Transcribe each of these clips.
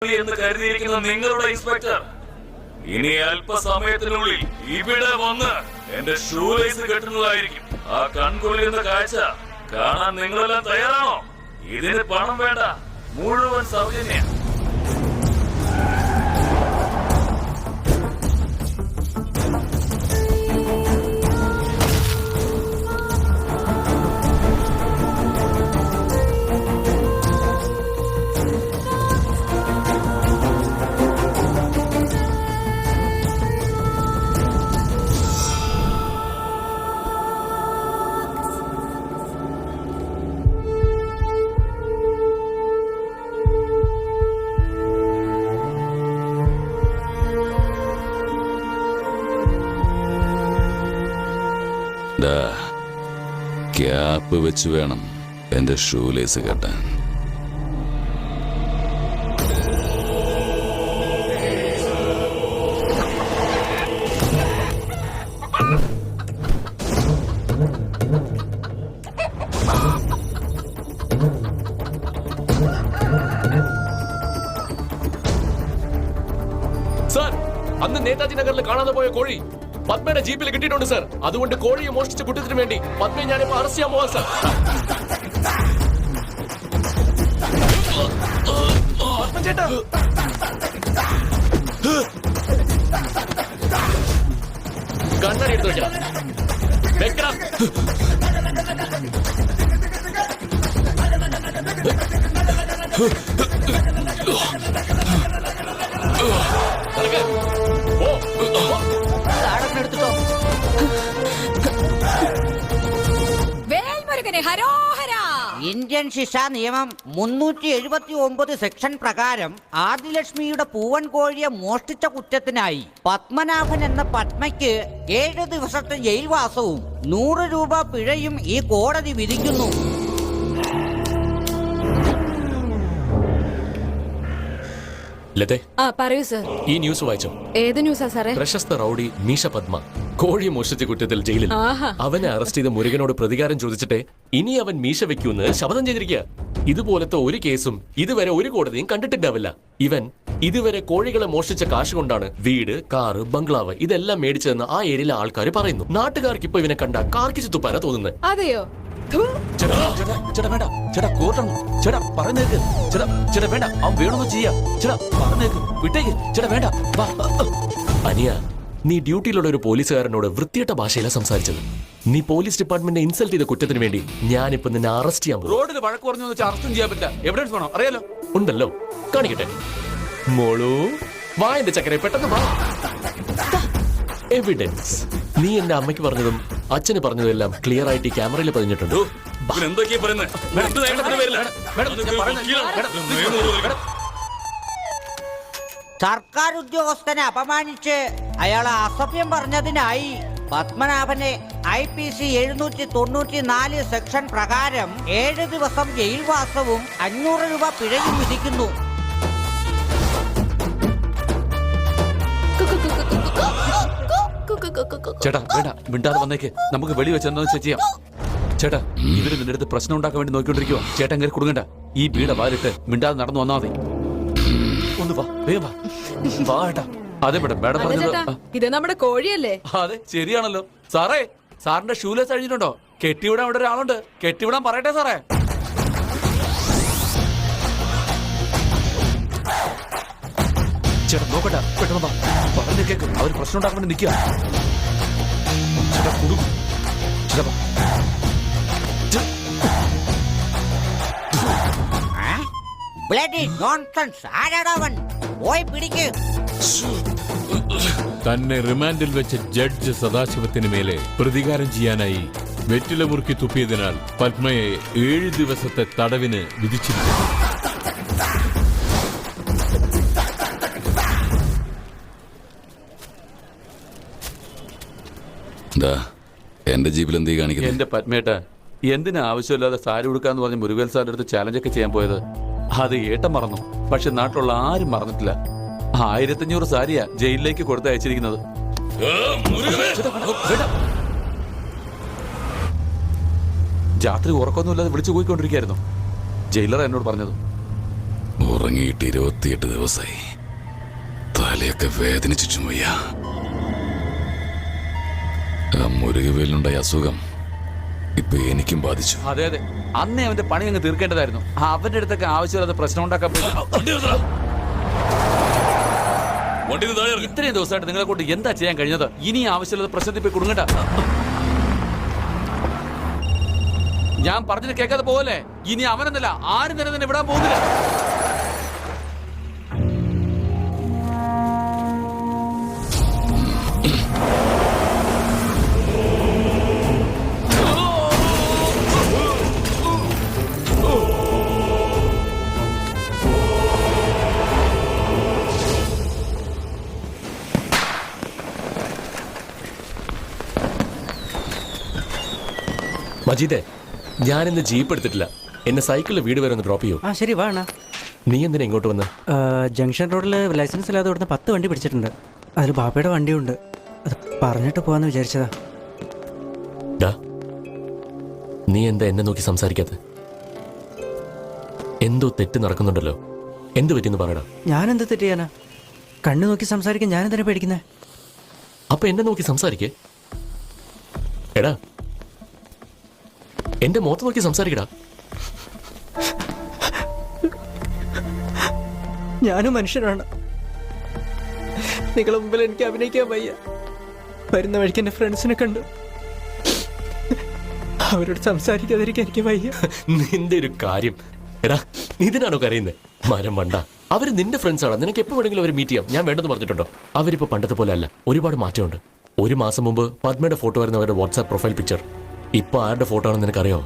എന്ന് കരുതിയിരിക്കുന്ന നിങ്ങളുടെ ഇൻസ്പെക്ടർ ഇനി അല്പസമയത്തിനുള്ളിൽ ഇവിടെ വന്ന് എന്റെ ഷൂ ലൈസ് കെട്ടുന്നതായിരിക്കും. ആ കൺകൊള്ളുന്ന കാഴ്ച കാണാൻ നിങ്ങളെല്ലാം തയ്യാറാണോ? ഇതിന് പണം വേണ്ട, മുഴുവൻ സൗജന്യം. ക്യാപ്പ് വെച്ച് വേണം എന്റെ ഷൂ ലേസ് കെട്ടാൻ. സാർ, അന്ന് നേതാജി നഗറിൽ കാണാതെ പോയ കോഴി പത്മയുടെ ജീപ്പിൽ കിട്ടിയിട്ടുണ്ട് സാർ. അതുകൊണ്ട് കോഴിയെ മോഷ്ടിച്ച കുറ്റത്തിന് വേണ്ടി പത്മയെ ഞാനിപ്പോ അറസ്റ്റ് ചെയ്യാൻ പോവാ സാർ. ചേട്ടാ, കണ്ണടി എടുത്തു വെക്കണം. വെക്കണം. ഇന്ത്യൻ ശിക്ഷാ നിയമം 379 സെക്ഷൻ പ്രകാരം ആദിലക്ഷ്മിയുടെ പൂവൻ കോഴിയെ മോഷ്ടിച്ച കുറ്റത്തിനായി പത്മനാഭൻ എന്ന പത്മയ്ക്ക് 7 ദിവസത്തെ ജയിൽവാസവും 100 രൂപ പിഴയും ഈ കോടതി വിധിക്കുന്നു. ലതേ, പറയൂ സർ. ഈ ന്യൂസ് വായിച്ചോ? ഏത് ന്യൂസാ സാറേ? പ്രശസ്ത റൌഡി മീശ പത്മ കോഴി മോഷ്ടിച്ച കുറ്റത്തിൽ ജയിലിൽ. അവനെ അറസ്റ്റ് ചെയ്ത മുരുകനോട് പ്രതികാരം ചോദിച്ചിട്ടേ ഇനി അവൻ മീശ വെക്കൂന്ന് ശപഥം ചെയ്തിരിക്കുക. ഇതുപോലത്തെ ഒരു കേസും ഇതുവരെ ഒരു കോടതിയും കണ്ടിട്ടുണ്ടാവില്ല. ഇവൻ ഇതുവരെ കോഴികളെ മോഷ്ടിച്ച കാശ് കൊണ്ടാണ് വീട്, കാറ്, ബംഗ്ലാവ് ഇതെല്ലാം മേടിച്ചതെന്ന് ആ ഏരിയയിലെ ആൾക്കാർ പറയുന്നു. നാട്ടുകാർക്ക് ഇപ്പൊ ഇവനെ കണ്ട കാർക്കിച്ചു തുപ്പാനാ തോന്നുന്നത്. അതെയോ? അനിയ, നീ ഡ്യൂട്ടിയിലുള്ള ഒരു പോലീസുകാരനോട് വൃത്തിയട്ട ഭാഷയിലാണ് സംസാരിച്ചത്. നീ പോലീസ് ഡിപ്പാർട്ട്മെന്റിനെ ഇൻസൾട്ട് ചെയ്ത കുറ്റത്തിന് വേണ്ടി ഞാനിപ്പോ നിന്നെ അറസ്റ്റ് ചെയ്യാൻ പോകും. റോഡിൽ വഴക്ക് പറഞ്ഞു അറസ്റ്റും ചെയ്യാൻ പറ്റില്ല. എവിഡൻസ് വേണോ? അറിയാലോ. ഉണ്ടല്ലോ, കാണിക്കട്ടെ. മോളൂ, വാ എന്റെ ചക്കരെ, പെട്ടെന്ന് വാ. എവിഡൻസ്. നീ എന്റെ അമ്മയ്ക്ക് പറഞ്ഞതും അച്ഛന് പറഞ്ഞതും എല്ലാം ക്ലിയർ ആയിട്ട് ഈ ക്യാമറയിൽ പതിഞ്ഞിട്ടുണ്ട്. സർക്കാർ ഉദ്യോഗസ്ഥനെ അപമാനിച്ച് അയാളെ അസഭ്യം പറഞ്ഞതിനായി പത്മനാഭനെ IPC 794 സെക്ഷൻ പ്രകാരം 7 ദിവസം ജയിൽവാസവും 500 രൂപ പിഴയും വിധിക്കുന്നു. ചേട്ടാ വേണ്ട, മിണ്ടാതെ വന്നേക്ക്. നമുക്ക് വെടി വെച്ച് എന്താ വെച്ചാൽ ചെയ്യാം. ചേട്ടാ, ഇവര് നിന്റെ അടുത്ത് പ്രശ്നം ഉണ്ടാക്കാൻ വേണ്ടി നോക്കിക്കൊണ്ടിരിക്കുവോ? ചേട്ടാ ഇങ്ങനെ കൊടുക്കണ്ട. ഈ വീട വാലിട്ട് മിണ്ടാതെ നടന്നു വന്നാൽ മതി. ഒന്ന് വാ, വേഗം വാ. വാ ഏട്ടാ. അതെ മേഡം, മേഡം പറഞ്ഞത് ഇത് നമ്മുടെ കോഴിയല്ലേ? അതെ, ശരിയാണല്ലോ. സാറേ, സാറിന്റെ ഷൂലേസ് അഴിഞ്ഞിട്ടുണ്ടോ? കെട്ടിവിടാൻ ഇവിടെ ഒരാളുണ്ട്. കെട്ടിവിടാൻ പറയട്ടെ സാറേ. ചേട്ടാ നോക്കട്ടെ, പെട്ടെന്ന് വാ. പറഞ്ഞു കേക്ക്. അവർ പ്രശ്നം ഉണ്ടാക്കാൻ വേണ്ടി നിൽക്കുക. ചേട്ടാ കൊടുക്കും. ചേട്ടാ വാ. തന്നെ റിമാൻഡിൽ വെച്ച ജഡ്ജ് സദാശിവത്തിന് മേലെ പ്രതികാരം ചെയ്യാനായി വെറ്റില മുറുക്കി തുപ്പിയതിനാൽ പത്മയെ 7 ദിവസത്തെ തടവിന് വിധിച്ചിരിക്കുന്നു. എന്റെ ജീപ്പിൽ എന്തീ കാണിക്കുന്നത്? എന്റെ പത്മേട്ട, എന്തിനാ ആവശ്യമില്ലാതെ സാരി ഉടുക്കാന്ന് പറഞ്ഞ് മുരുകൻ സാറിന്റെ അടുത്ത് ചാലഞ്ചൊക്കെ ചെയ്യാൻ പോയത്? അത് ഏട്ടൻ മറന്നു, പക്ഷെ നാട്ടിലുള്ള ആരും മറന്നിട്ടില്ല. 1500 സാരിയാ ജയിലിലേക്ക് കൊടുത്ത് അയച്ചിരിക്കുന്നത്. രാത്രി ഉറക്കമൊന്നുമില്ലാതെ വിളിച്ചു പോയിക്കൊണ്ടിരിക്കുകയായിരുന്നു. ജയിലർ എന്നോട് പറഞ്ഞത്. ഉറങ്ങിയിട്ട് 28 ദിവസമായി. തലയൊക്കെ വേദനിച്ചു ചുമയ്യ. ആ മുരുകവേലിനുണ്ടായ അസുഖം ഇപ്പൊ എനിക്കും ബാധിച്ചു. അതെ അതെ, അന്നേ അവന്റെ പണി അങ്ങ് തീർക്കേണ്ടതായിരുന്നു. അവന്റെ അടുത്തൊക്കെ ആവശ്യമില്ലാത്ത പ്രശ്നം ഉണ്ടാക്കാൻ പറ്റും. ഇത്രയും ദിവസമായിട്ട് നിങ്ങളെ കൊണ്ട് എന്താ ചെയ്യാൻ കഴിഞ്ഞത്? ഇനി ആവശ്യമില്ലാത്ത പ്രശ്നത്തിൽ പോയി കുടുങ്ങണ്ട. ഞാൻ പറഞ്ഞത് കേൾക്കാതെ പോവല്ലേ? ഇനി അവനെന്നല്ല ആരും തന്നെ വിടാൻ പോകുന്നില്ല. മജീദേ, ഞാനിന്ന് ജീപ്പ് എടുത്തിട്ടില്ല. എന്നെ സൈക്കിളിൽ വീട് വരെ ഒന്ന് ഡ്രോപ്പ് ചെയ്യൂ. ആ ശരി, വാണ. നീ എന്തിനാ ഇങ്ങോട്ട് വന്ന്? ജംഗ്ഷൻ റോഡിൽ ലൈസൻസ് ഇല്ലാതെ ഇവിടുന്ന് 10 വണ്ടി പിടിച്ചിട്ടുണ്ട്. അതിൽ ബാപ്പയുടെ വണ്ടിയുണ്ട്. അത് പറഞ്ഞിട്ട് പോവാന്ന് വിചാരിച്ചതാ. ഡാ, നീ എന്താ എന്നെ നോക്കി സംസാരിക്കാത്ത? എന്തോ തെറ്റ് നടക്കുന്നുണ്ടല്ലോ. എന്ത് പറ്റിയെന്ന് പറയടാ. ഞാൻ എന്ത് തെറ്റ് ചെയ്യാനാ? കണ്ണു നോക്കി സംസാരിക്കാൻ ഞാൻ എന്തിനാ പേടിക്കുന്നേ? അപ്പൊ എന്നെ നോക്കി സംസാരിക്കേ. എടാ, എന്റെ മുഖത്ത് നോക്കി സംസാരിക്കടാ. ഞാനും മനുഷ്യനാണ്. നിങ്ങളെ മുമ്പിൽ എനിക്ക് അഭിനയിക്കാൻ വയ്യ. വരുന്ന വഴിക്ക് എന്റെ ഫ്രണ്ട്സിനെ കണ്ടു. അവരോട് സംസാരിക്കാതിരിക്കാൻ എനിക്ക് വയ്യ. നിന്റെ ഒരു കാര്യം. എടാ, ഇതിനാണോ കരയുന്നത്? മരം വണ്ട. അവര് നിന്റെ ഫ്രണ്ട്സ് ആണ്. നിനക്ക് എപ്പോ വേണമെങ്കിലും അവരെ മീറ്റ് ചെയ്യാം. ഞാൻ വേണ്ടെന്ന് പറഞ്ഞിട്ടുണ്ടോ? അവരിപ്പോ പണ്ടത്തെ പോലെ അല്ല. ഒരുപാട് മാറ്റമുണ്ട്. 1 മാസം മുമ്പ് പത്മയുടെ ഫോട്ടോ ആയിരുന്നു അവരുടെ വാട്സാപ്പ് പ്രൊഫൈൽ പിക്ചർ. ഇപ്പൊ ആരുടെ ഫോട്ടോ ആണെന്ന് നിനക്കറിയോ?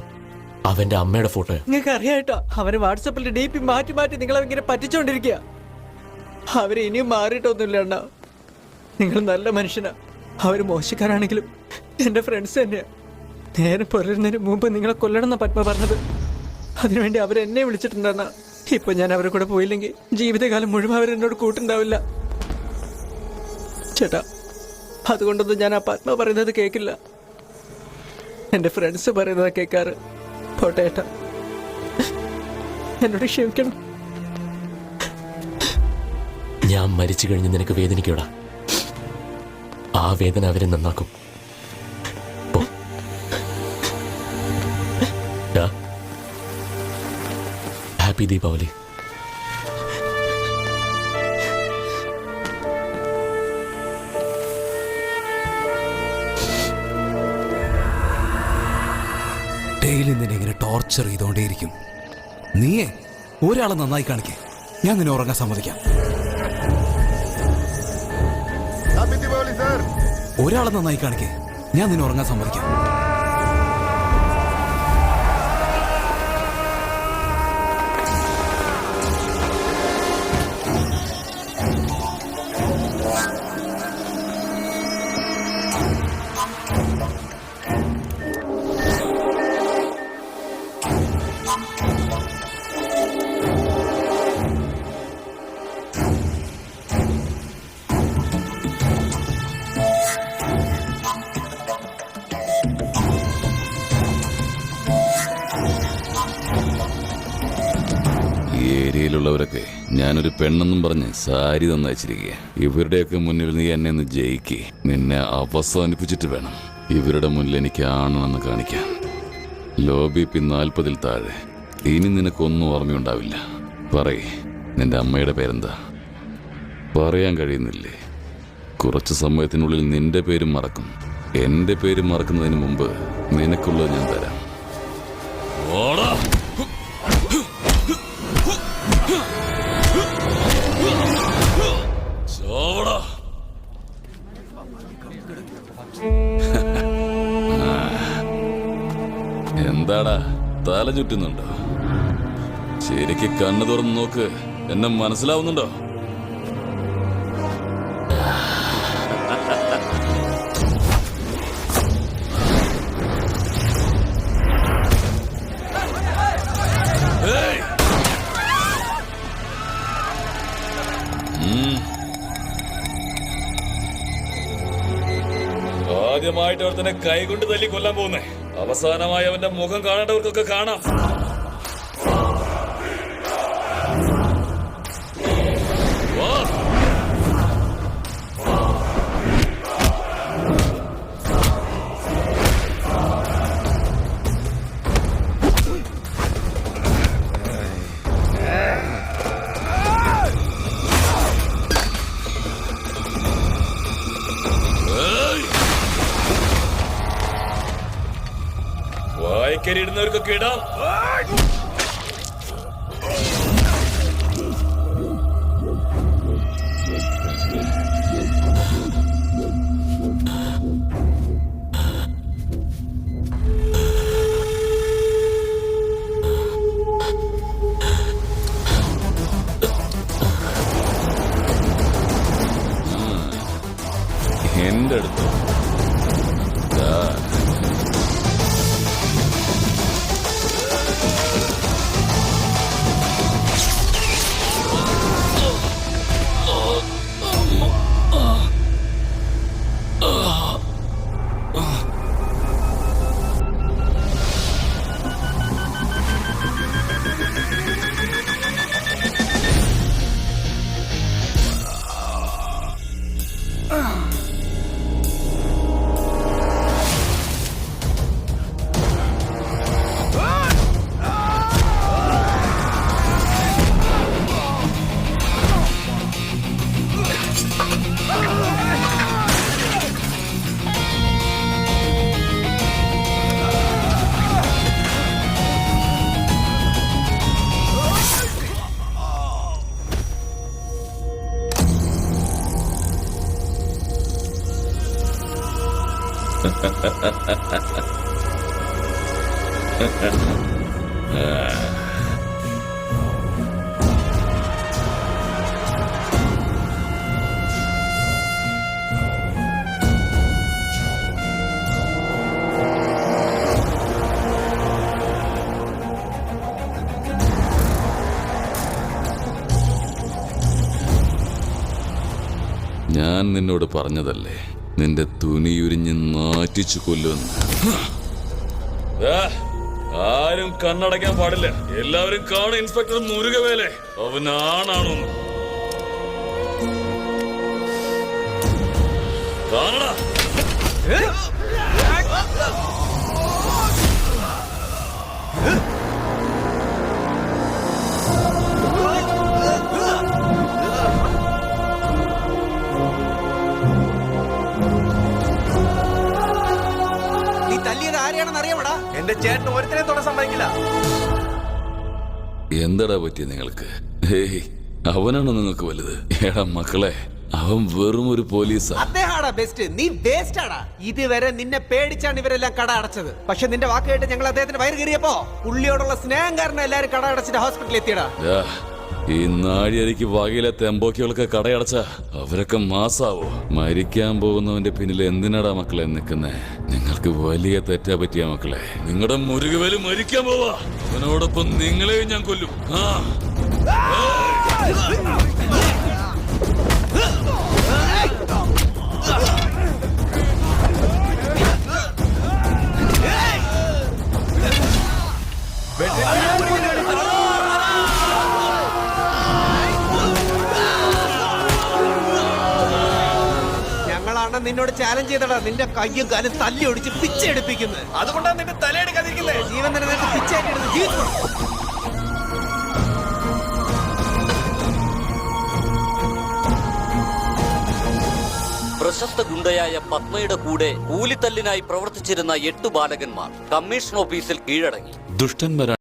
അവന്റെ അമ്മയുടെ ഫോട്ടോ. നിങ്ങൾക്ക് അറിയാട്ടോ, അവര് വാട്സാപ്പിൽ DP മാറ്റി മാറ്റി നിങ്ങളെ ഇങ്ങനെ പറ്റിച്ചോണ്ടിരിക്കുക. അവര് ഇനിയും മാറിയിട്ടൊന്നുമില്ല അണ്ണാ. നിങ്ങൾ നല്ല മനുഷ്യനാ. അവര് മോശക്കാരാണെങ്കിലും എന്റെ ഫ്രണ്ട്സ് തന്നെയാ. നേരെ പുലരുന്നതിന് മുമ്പ് നിങ്ങളെ കൊല്ലണമെന്ന പത്മ പറഞ്ഞത്. അതിനുവേണ്ടി അവരെന്നെ വിളിച്ചിട്ടുണ്ടെന്നാ. ഇപ്പൊ ഞാൻ അവരെ കൂടെ പോയില്ലെങ്കിൽ ജീവിതകാലം മുഴുവൻ അവരെന്നോട് കൂട്ടുണ്ടാവില്ല. ചേട്ടാ, അതുകൊണ്ടൊന്നും ഞാൻ ആ പത്മ പറയുന്നത് കേൾക്കില്ല. എന്റെ ഫ്രണ്ട്സ് പറയുന്നത് കേൾക്കാറ്. പോട്ടേട്ടാ, എന്നോട് ക്ഷമിക്കണം. ഞാൻ മരിച്ചു കഴിഞ്ഞ് നിനക്ക് വേദനിക്കൂടാ. ആ വേദന അവരെ നന്നാക്കും. ഹാപ്പി ദീപാവലി. ഡെയിലി നിന്നെ ഇങ്ങനെ ടോർച്ചർ ചെയ്തോണ്ടേയിരിക്കും. നീയേ ഒരാളെ നന്നായി കാണിക്കേ, ഞാൻ നിന്നെ ഉറങ്ങാൻ സമ്മതിക്കാം. ഒരാളെ നന്നായി കാണിക്കേ, ഞാൻ നിന്നെ ഉറങ്ങാൻ സമ്മതിക്കാം. ഏരിയയിലുള്ളവരൊക്കെ ഞാനൊരു പെണ്ണെന്നും പറഞ്ഞ് സാരി തന്നയച്ചിരിക്കുക. ഇവരുടെയൊക്കെ മുന്നിൽ നീ എന്നെ ഒന്ന് ജയിക്ക്. നിന്നെ അവസാനിപ്പിച്ചിട്ട് വേണം ഇവരുടെ മുന്നിൽ എനിക്ക് ആണെന്ന് കാണിക്കാൻ. ലോ BP 40-ൽ താഴെ. ഇനി നിനക്കൊന്നും ഓർമ്മയുണ്ടാവില്ല. പറയേ, നിന്റെ അമ്മയുടെ പേരെന്താ? പറയാൻ കഴിയുന്നില്ലേ? കുറച്ച് സമയത്തിനുള്ളിൽ നിന്റെ പേരും മറക്കും. എന്റെ പേര് മറക്കുന്നതിന് മുമ്പ് നിനക്കുള്ളത് ഞാൻ തരാം. എന്താടാ, തല ചുറ്റുന്നുണ്ടോ? ശരിക്ക് കണ്ണു തുറന്ന് നോക്ക്. എന്നെ മനസ്സിലാവുന്നുണ്ടോ? ആദ്യമായിട്ട് അവർ തന്നെ കൈകൊണ്ട് തല്ലി കൊല്ലാൻ പോകുന്നേ. അവസാനമായി അവന്റെ മുഖം കാണേണ്ടവർക്കൊക്കെ കാണാം. കക്കരി ഇടുന്നവർക്കൊക്കെ ഇടാം. എന്റെ അടുത്ത് ദാ. ഞാൻ നിന്നോട് പറഞ്ഞതല്ലേ നിന്റെ തുണിയുരിഞ്ഞ് നാറ്റിച്ചു കൊല്ലുമെന്ന്. ആരും കണ്ണടയ്ക്കാൻ പാടില്ല. എല്ലാവരും കാണും ഇൻസ്പെക്ടർ മുരുകവേലെ അവൻ ആണാണെന്ന്. കാണടാ. നീ തല്ലിയത് ആരെയാണെന്ന് അറിയാമടാ? എന്റെ ചേട്ടൻ ഒരുത്തനെ തൊടാൻ സമ്മതിക്കില്ല. എന്താടാ പറ്റിയ നിങ്ങൾക്ക്? ഹേയ്, അവനാണ് നിങ്ങൾക്ക് വലുത്. എടാ മക്കളെ, അവൻ വെറും ഒരു പോലീസാ. അദ്ദേഹാടാ ബെസ്റ്റ്, നീ വേസ്റ്റ് ആടാ. ഇതുവരെ നിന്നെ പേടിച്ചാണ് ഇവരെല്ലാം കട അടച്ചത്. പക്ഷെ നിന്റെ വാക്ക് കേട്ട് ഞങ്ങൾ അദ്ദേഹത്തിന് വയറ് കയറിയപ്പോ പുള്ളിയോടുള്ള സ്നേഹം കാരണം എല്ലാരും കട അടച്ചിട്ട് ഹോസ്പിറ്റലിൽ എത്തിയടാ. ഈ നാഴിയരിക്ക് വകയിലെ തെമ്പോക്കികളൊക്കെ കടയടച്ച അവരൊക്കെ മാസാവോ? മരിക്കാൻ പോകുന്നവന്റെ പിന്നിൽ എന്തിനാടാ മക്കളെ നിൽക്കുന്നേ? നിങ്ങൾക്ക് വലിയ തെറ്റാ പറ്റിയ മക്കളെ. നിങ്ങളുടെ മുരുകവേല് മരിക്കാൻ പോവാ. അവനോടൊപ്പം നിങ്ങളെയും ഞാൻ കൊല്ലും. ഞങ്ങളാണ് നിന്നോട് ചാലഞ്ച് ചെയ്തടാ. നിന്റെ കയ്യും കാലും തല്ലി ഒടിച്ച് പിച്ചെടുപ്പിക്കുന്നത്. അതുകൊണ്ടാണ് നിന്റെ തലയെടുക്കാതിരിക്കുന്നത്. ജീവൻ തന്നെ നിനക്ക് പിച്ചയായിട്ട് ജീവിച്ചു. പ്രശസ്ത ഗുണ്ടയായ പത്മയുടെ കൂടെ കൂലിത്തല്ലിനായി പ്രവർത്തിച്ചിരുന്ന 8 ബാലകന്മാർ കമ്മീഷൻ ഓഫീസിൽ കീഴടങ്ങി. ദുഷ്ടന്മാരാണ്